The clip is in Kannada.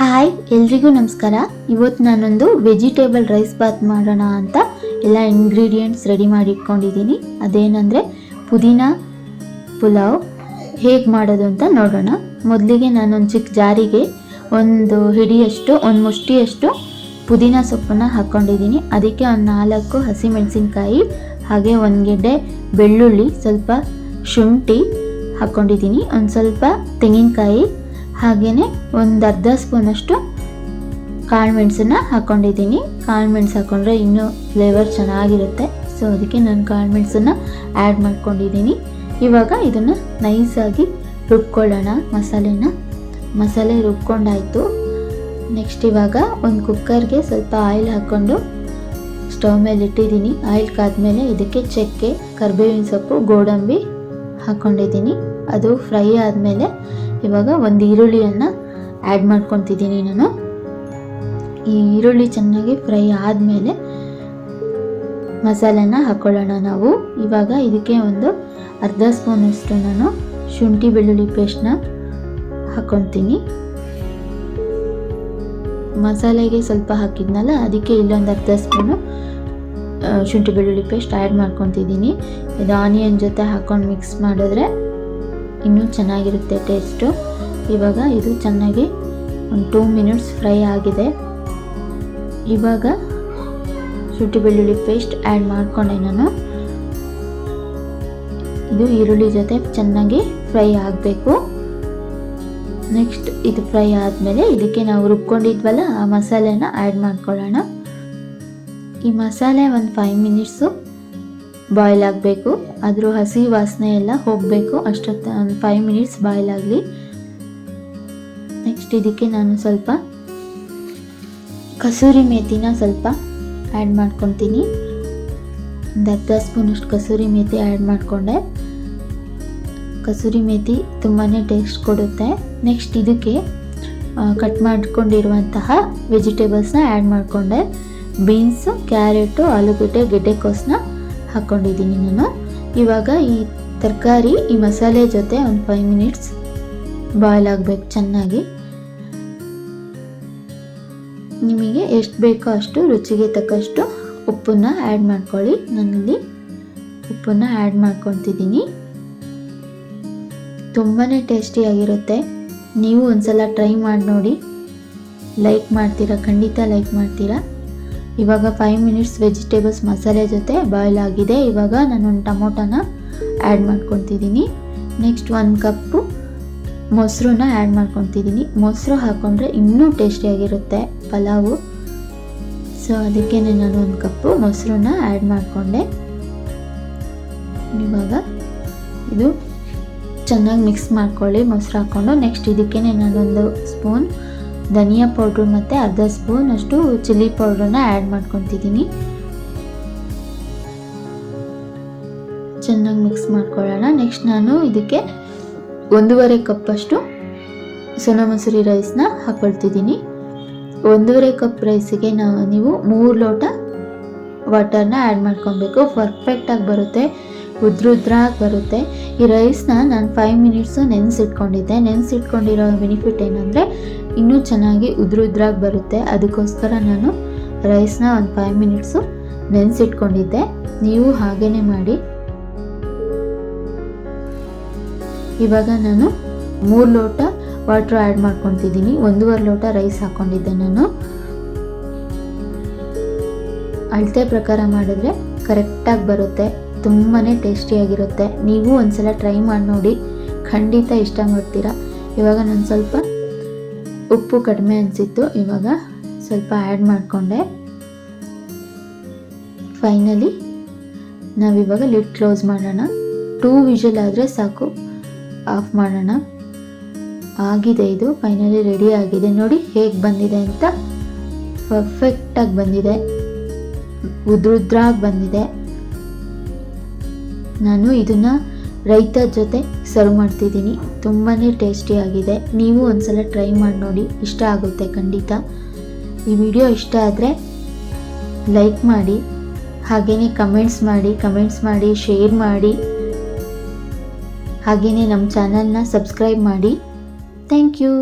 ಹಾಯ್ ಎಲ್ರಿಗೂ ನಮಸ್ಕಾರ. ಇವತ್ತು ನಾನೊಂದು ವೆಜಿಟೇಬಲ್ ರೈಸ್ ಬಾತ್ ಮಾಡೋಣ ಅಂತ ಎಲ್ಲ ಇಂಗ್ರೀಡಿಯೆಂಟ್ಸ್ ರೆಡಿ ಮಾಡಿ ಇಟ್ಕೊಂಡಿದ್ದೀನಿ. ಅದೇನೆಂದರೆ ಪುದೀನ ಪುಲಾವ್ ಹೇಗೆ ಮಾಡೋದು ಅಂತ ನೋಡೋಣ. ಮೊದಲಿಗೆ ನಾನೊಂದು ಚಿಕ್ಕ ಜಾರಿಗೆ ಒಂದು ಮುಷ್ಟಿಯಷ್ಟು ಪುದೀನ ಸೊಪ್ಪನ್ನು ಹಾಕ್ಕೊಂಡಿದ್ದೀನಿ. ಅದಕ್ಕೆ ಒಂದು 4 ಹಸಿಮೆಣಸಿನ್ಕಾಯಿ, ಹಾಗೆ ಒಂದು ಗೆಡ್ಡೆ ಬೆಳ್ಳುಳ್ಳಿ, ಸ್ವಲ್ಪ ಶುಂಠಿ ಹಾಕ್ಕೊಂಡಿದ್ದೀನಿ, ಒಂದು ಸ್ವಲ್ಪ ತೆಂಗಿನಕಾಯಿ, ಹಾಗೆಯೇ ಒಂದು ಅರ್ಧ ಸ್ಪೂನಷ್ಟು ಕಾಳು ಮೆಣಸನ್ನು ಹಾಕ್ಕೊಂಡಿದ್ದೀನಿ. ಕಾಳು ಮೆಣಸು ಹಾಕ್ಕೊಂಡ್ರೆ ಇನ್ನೂ ಫ್ಲೇವರ್ ಚೆನ್ನಾಗಿರುತ್ತೆ. ಸೊ ಅದಕ್ಕೆ ನಾನು ಕಾಳು ಮೆಣಸನ್ನು ಆ್ಯಡ್ ಮಾಡ್ಕೊಂಡಿದ್ದೀನಿ. ಇವಾಗ ಇದನ್ನು ನೈಸಾಗಿ ರುಬ್ಕೊಳ್ಳೋಣ. ಮಸಾಲೆ ರುಬ್ಕೊಂಡಾಯಿತು. ನೆಕ್ಸ್ಟ್ ಇವಾಗ ಒಂದು ಕುಕ್ಕರ್ಗೆ ಸ್ವಲ್ಪ ಆಯಿಲ್ ಹಾಕ್ಕೊಂಡು ಸ್ಟವ್ ಮೇಲೆ ಇಟ್ಟಿದ್ದೀನಿ. ಆಯಿಲ್ ಕಾದ್ಮೇಲೆ ಇದಕ್ಕೆ ಚಕ್ಕೆ, ಕರಿಬೇವಿನ ಸೊಪ್ಪು, ಗೋಡಂಬಿ ಹಾಕ್ಕೊಂಡಿದ್ದೀನಿ. ಅದು ಫ್ರೈ ಆದಮೇಲೆ ಇವಾಗ ಒಂದು ಈರುಳ್ಳಿಯನ್ನು ಆ್ಯಡ್ ಮಾಡ್ಕೊತಿದ್ದೀನಿ ನಾನು. ಈ ಈರುಳ್ಳಿ ಚೆನ್ನಾಗಿ ಫ್ರೈ ಆದಮೇಲೆ ಮಸಾಲೆನ ಹಾಕ್ಕೊಳ್ಳೋಣ ನಾವು. ಇವಾಗ ಇದಕ್ಕೆ ಒಂದು ಅರ್ಧ ಸ್ಪೂನಷ್ಟು ನಾನು ಶುಂಠಿ ಬೆಳ್ಳುಳ್ಳಿ ಪೇಸ್ಟ್ನ ಹಾಕ್ಕೊತೀನಿ. ಮಸಾಲೆಗೆ ಸ್ವಲ್ಪ ಹಾಕಿದ್ನಲ್ಲ, ಅದಕ್ಕೆ ಇಲ್ಲೊಂದು ಅರ್ಧ ಸ್ಪೂನು ಶುಂಠಿ ಬೆಳ್ಳುಳ್ಳಿ ಪೇಸ್ಟ್ ಆ್ಯಡ್ ಮಾಡ್ಕೊತಿದ್ದೀನಿ. ಇದು ಆನಿಯನ್ ಜೊತೆ ಹಾಕ್ಕೊಂಡು ಮಿಕ್ಸ್ ಮಾಡಿದ್ರೆ ಇನ್ನೂ ಚೆನ್ನಾಗಿರುತ್ತೆ ಟೇಸ್ಟು. ಇವಾಗ ಇದು ಚೆನ್ನಾಗಿ ಒಂದು 2 ಮಿನಿಟ್ಸ್ ಫ್ರೈ ಆಗಿದೆ. ಇವಾಗ ಶುಂಠಿ ಬೆಳ್ಳುಳ್ಳಿ ಪೇಸ್ಟ್ ಆ್ಯಡ್ ಮಾಡಿಕೊಂಡೆ ನಾನು. ಇದು ಈರುಳ್ಳಿ ಜೊತೆ ಚೆನ್ನಾಗಿ ಫ್ರೈ ಆಗಬೇಕು. ನೆಕ್ಸ್ಟ್ ಇದು ಫ್ರೈ ಆದಮೇಲೆ ಇದಕ್ಕೆ ನಾವು ರುಬ್ಕೊಂಡಿದ್ವಲ್ಲ ಆ ಮಸಾಲೆನ ಆ್ಯಡ್ ಮಾಡ್ಕೊಳ್ಳೋಣ. ಈ ಮಸಾಲೆ ಒಂದು 5 ಮಿನಿಟ್ಸು ಬಾಯ್ಲ್ ಆಗಬೇಕು. ಅದ್ರ ಹಸಿ ವಾಸನೆ ಎಲ್ಲ ಹೋಗಬೇಕು. ಅಷ್ಟೊತ್ತು ಒಂದು 5 ಮಿನಿಟ್ಸ್ ಬಾಯ್ಲ್ ಆಗಲಿ. ನೆಕ್ಸ್ಟ್ ಇದಕ್ಕೆ ನಾನು ಸ್ವಲ್ಪ ಕಸೂರಿ ಮೇಥಿನ ಸ್ವಲ್ಪ ಆ್ಯಡ್ ಮಾಡ್ಕೊತೀನಿ. ಒಂದು ಅರ್ಧ ಸ್ಪೂನಷ್ಟು ಕಸೂರಿ ಮೇಥಿ ಆ್ಯಡ್ ಮಾಡಿಕೊಂಡೆ. ಕಸೂರಿ ಮೇಥಿ ತುಂಬಾ ಟೇಸ್ಟ್ ಕೊಡುತ್ತೆ. ನೆಕ್ಸ್ಟ್ ಇದಕ್ಕೆ ಕಟ್ ಮಾಡ್ಕೊಂಡಿರುವಂತಹ ವೆಜಿಟೇಬಲ್ಸ್ನ ಆ್ಯಡ್ ಮಾಡಿಕೊಂಡೆ. ಬೀನ್ಸು, ಕ್ಯಾರೆಟು, ಆಲೂಗಡ್ಡೆ, ಗೆಡ್ಡೆಕೋಸನ್ನ ಹಾಕ್ಕೊಂಡಿದ್ದೀನಿ ನಾನು. ಇವಾಗ ಈ ತರಕಾರಿ ಈ ಮಸಾಲೆ ಜೊತೆ ಒಂದು 5 ಮಿನಿಟ್ಸ್ ಬಾಯ್ಲ್ ಆಗಬೇಕು ಚೆನ್ನಾಗಿ. ನಿಮಗೆ ಎಷ್ಟು ಬೇಕೋ ಅಷ್ಟು ರುಚಿಗೆ ತಕ್ಕಷ್ಟು ಉಪ್ಪನ್ನು ಆ್ಯಡ್ ಮಾಡ್ಕೊಳ್ಳಿ. ನಾನಿಲ್ಲಿ ಉಪ್ಪನ್ನು ಆ್ಯಡ್ ಮಾಡ್ಕೊತಿದ್ದೀನಿ. ತುಂಬಾ ಟೇಸ್ಟಿಯಾಗಿರುತ್ತೆ. ನೀವು ಒಂದ್ಸಲ ಟ್ರೈ ಮಾಡಿ ನೋಡಿ. ಖಂಡಿತ ಲೈಕ್ ಮಾಡ್ತೀರಾ. ಇವಾಗ 5 ಮಿನಿಟ್ಸ್ ವೆಜಿಟೇಬಲ್ಸ್ ಮಸಾಲೆ ಜೊತೆ ಬಾಯ್ಲ್ ಆಗಿದೆ. ಇವಾಗ ನಾನೊಂದು ಟೊಮೊಟೊನ ಆ್ಯಡ್ ಮಾಡ್ಕೊತಿದ್ದೀನಿ. ನೆಕ್ಸ್ಟ್ 1 ಕಪ್ಪು ಮೊಸರನ್ನ ಆ್ಯಡ್ ಮಾಡ್ಕೊತಿದ್ದೀನಿ. ಮೊಸರು ಹಾಕ್ಕೊಂಡ್ರೆ ಇನ್ನೂ ಟೇಸ್ಟಿಯಾಗಿರುತ್ತೆ ಪಲಾವು. ಸೊ ಅದಕ್ಕೆ ನಾನು 1 ಕಪ್ಪು ಮೊಸರನ್ನ ಆ್ಯಡ್ ಮಾಡಿಕೊಂಡೆ. ಇವಾಗ ಇದು ಚೆನ್ನಾಗಿ ಮಿಕ್ಸ್ ಮಾಡ್ಕೊಳ್ಳಿ ಮೊಸರು ಹಾಕ್ಕೊಂಡು. ನೆಕ್ಸ್ಟ್ ಇದಕ್ಕೆ ನಾನೊಂದು ಸ್ಪೂನ್ ಧನಿಯಾ ಪೌಡ್ರು ಮತ್ತು ಅರ್ಧ ಸ್ಪೂನ್ ಅಷ್ಟು ಚಿಲ್ಲಿ ಪೌಡ್ರನ್ನ ಆ್ಯಡ್ ಮಾಡ್ಕೊತಿದ್ದೀನಿ. ಚೆನ್ನಾಗಿ ಮಿಕ್ಸ್ ಮಾಡ್ಕೊಳ್ಳೋಣ. ನೆಕ್ಸ್ಟ್ ನಾನು ಇದಕ್ಕೆ 1.5 ಕಪ್ಪಷ್ಟು ಸೋನಾ ಮಸೂರಿ ರೈಸ್ನ ಹಾಕ್ಕೊಳ್ತಿದ್ದೀನಿ. 1.5 ಕಪ್ ರೈಸಿಗೆ ನೀವು 3 ಲೋಟ ವಾಟರ್ನ ಆ್ಯಡ್ ಮಾಡ್ಕೊಬೇಕು. ಪರ್ಫೆಕ್ಟಾಗಿ ಬರುತ್ತೆ, ಉದ್ರಾಗಿ ಬರುತ್ತೆ. ಈ ರೈಸ್ನ ನಾನು 5 ಮಿನಿಟ್ಸು ನೆನೆಸಿಟ್ಕೊಂಡಿದ್ದೆ. ನೆನೆಸಿಟ್ಕೊಂಡಿರೋ ಬೆನಿಫಿಟ್ ಏನಂದರೆ ಇನ್ನೂ ಚೆನ್ನಾಗಿ ಉದ್ರಾಗಿ ಬರುತ್ತೆ. ಅದಕ್ಕೋಸ್ಕರ ನಾನು ರೈಸ್ನ ಒಂದು 5 ಮಿನಿಟ್ಸು ನೆನೆಸಿಟ್ಕೊಂಡಿದ್ದೆ. ನೀವು ಹಾಗೇ ಮಾಡಿ. ಇವಾಗ ನಾನು 3 ಲೋಟ ವಾಟ್ರ್ ಆ್ಯಡ್ ಮಾಡ್ಕೊತಿದ್ದೀನಿ. 1.5 ಲೋಟ ರೈಸ್ ಹಾಕ್ಕೊಂಡಿದ್ದೆ ನಾನು. ಅಳತೆ ಪ್ರಕಾರ ಮಾಡಿದ್ರೆ ಕರೆಕ್ಟಾಗಿ ಬರುತ್ತೆ. ತುಂಬಾ ಟೇಸ್ಟಿಯಾಗಿರುತ್ತೆ. ನೀವು ಒಂದ್ಸಲ ಟ್ರೈ ಮಾಡಿ ನೋಡಿ, ಖಂಡಿತ ಇಷ್ಟ ಮಾಡ್ತೀರಾ. ಇವಾಗ ನಾನು ಸ್ವಲ್ಪ ಉಪ್ಪು ಕಡಿಮೆ ಅನಿಸಿತ್ತು, ಇವಾಗ ಸ್ವಲ್ಪ ಆ್ಯಡ್ ಮಾಡಿಕೊಂಡೆ. ಫೈನಲಿ ನಾವಿವಾಗ ಲಿಡ್ ಕ್ಲೋಸ್ ಮಾಡೋಣ. 2 ವಿಷಲ್ ಆದರೆ ಸಾಕು, ಆಫ್ ಮಾಡೋಣ. ಆಗಿದೆ, ಇದು ಫೈನಲಿ ರೆಡಿ ಆಗಿದೆ. ನೋಡಿ ಹೇಗೆ ಬಂದಿದೆ ಅಂತ. ಪರ್ಫೆಕ್ಟಾಗಿ ಬಂದಿದೆ, ಉದ್ರಾಗಿ ಬಂದಿದೆ. ನಾನು ಇದನ್ನು ರೈತ ಜೊತೆ ಸರ್ವ್ ಮಾಡ್ತಿದ್ದೀನಿ. ತುಂಬಾ ಟೇಸ್ಟಿಯಾಗಿದೆ. ನೀವು ಒಂದ್ಸಲ ಟ್ರೈ ಮಾಡಿ ನೋಡಿ, ಇಷ್ಟ ಆಗುತ್ತೆ ಖಂಡಿತ. ಈ ವಿಡಿಯೋ ಇಷ್ಟ ಆದರೆ ಲೈಕ್ ಮಾಡಿ, ಹಾಗೆಯೇ ಕಮೆಂಟ್ಸ್ ಮಾಡಿ ಶೇರ್ ಮಾಡಿ, ಹಾಗೆಯೇ ನಮ್ಮ ಚಾನಲ್ನ ಸಬ್ಸ್ಕ್ರೈಬ್ ಮಾಡಿ. Thank you.